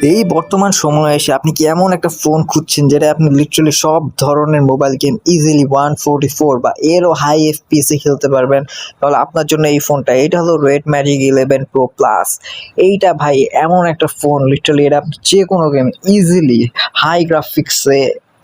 এই বর্তমান সময়ে এসে আপনি কি এমন একটা ফোন খুঁজছেন যেটা আপনি লিটারালি সব ধরনের মোবাইল গেম ইজিলি 144 বা এরও হাই এফপিএসে খেলতে পারবেন, তাহলে আপনার জন্য এই ফোনটা। এটা হলো রেড ম্যাজিক 11 প্রো প্লাস। এইটা ভাই এমন একটা ফোন, লিটারালি এটা আপনি যে কোনো গেম ইজিলি হাই গ্রাফিক্সে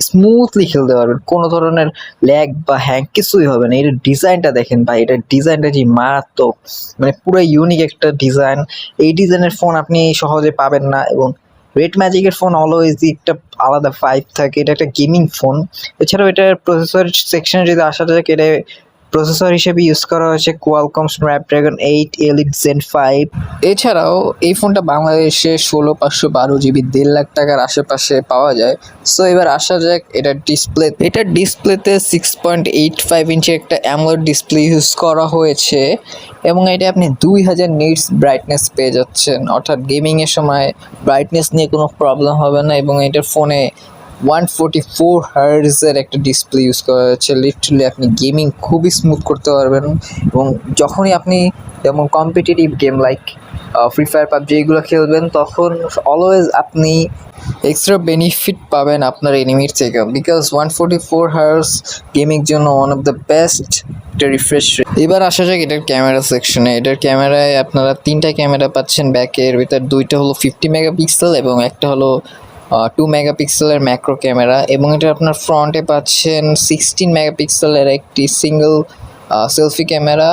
স্মুথলি খেলতে পারবেন, কোনো ধরনের ল্যাগ বা হ্যাং কিছুই হবে না। এটার ডিজাইনটা দেখেন ভাই, এটার ডিজাইনটা যে মারাত্মক, মানে পুরো ইউনিক একটা ডিজাইন। এই ডিজাইনের ফোন আপনি সহজে পাবেন না। এবং রেড ম্যাজিকের ফোন অলওয়েজই একটা আলাদা ভাইব থাকে, এটা একটা গেমিং ফোন। এছাড়াও এটার প্রসেসর সেকশনে যদি আসা যায়, এটা প্রসেসর হিসেবে ইউজ করা হয়েছে কোয়ালকম স্ন্যাপড্রাগন 8 এলিট জেন 5। এছাড়াও এই ফোনটা বাংলাদেশে 16,512 GB, 1.5 লাখ টাকার আশেপাশে পাওয়া যায়। সো এবার আসা যাক এটার ডিসপ্লেতে 6.85 ইঞ্চি একটা অ্যামোলেড ডিসপ্লে ইউজ করা হয়েছে এবং এটা আপনি 2000 নিটস ব্রাইটনেস পেয়ে যাচ্ছেন, অর্থাৎ গেমিংয়ের সময় ব্রাইটনেস নিয়ে কোনো প্রবলেম হবে না। এবং এটার ফোনে 144 হার্টজের একটা ডিসপ্লে ইউজ করা হয়েছে। লিটারালি আপনি গেমিং খুবই স্মুথ করতে পারবেন। এবং যখনই আপনি যেমন competitive game like free fire, PUBG এগুলো খেলবেন, তখন অলওয়েজ আপনি এক্সট্রা বেনিফিট পাবেন আপনার এনিমির থেকে, বিকজ 144 হার্টজ গেমিং জন্য ওয়ান অফ দ্য বেস্ট একটা রিফ্রেশ। এবার আসা যাক এটার ক্যামেরা সেকশনে। এটার ক্যামেরায় আপনারা 3টা ক্যামেরা পাচ্ছেন ব্যাকের ভিতর, 2টা হলো 50 মেগাপিক্সেল এবং একটা হলো 2 মেগাপিক্সেলের ম্যাক্রো ক্যামেরা। এবং এটা আপনার ফ্রন্টে পাচ্ছেন 16 মেগাপিক্সেলের একটি সিঙ্গেল সেলফি ক্যামেরা।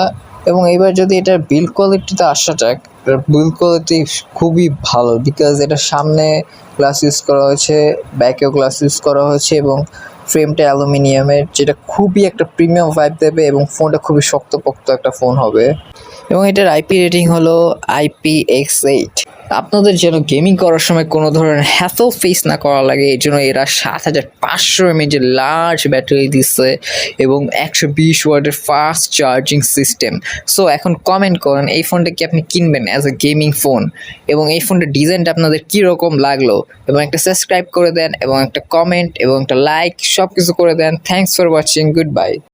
এবং এবার যদি এটার বিল্ড কোয়ালিটিতে আসা যাক, এটার বিল্ড কোয়ালিটি খুবই ভালো, বিকজ এটার সামনে গ্লাস ইউজ করা হয়েছে, ব্যাকেও গ্লাস ইউজ করা হয়েছে এবং ফ্রেমটা অ্যালুমিনিয়ামের, যেটা খুবই একটা প্রিমিয়াম ভাইব দেবে এবং ফোনটা খুবই শক্তপোক্ত একটা ফোন হবে। এবং এটার আইপি রেটিং হলো IPX8। আপনাদের যেন গেমিং করার সময় কোনো ধরনের হ্যাসল ফেস না করা লাগে, এই জন্য এরা 7500 mAh লার্জ ব্যাটারি দিচ্ছে এবং 120 ওয়াটের ফাস্ট চার্জিং সিস্টেম। সো এখন কমেন্ট করেন এই ফোনটা কি আপনি কিনবেন অ্যাজ এ গেমিং ফোন, এবং এই ফোনটার ডিজাইনটা আপনাদের কীরকম লাগলো, এবং একটা সাবস্ক্রাইব করে দেন এবং একটা কমেন্ট এবং একটা লাইক সব কিছু করে দেন। Thanks for watching, good bye.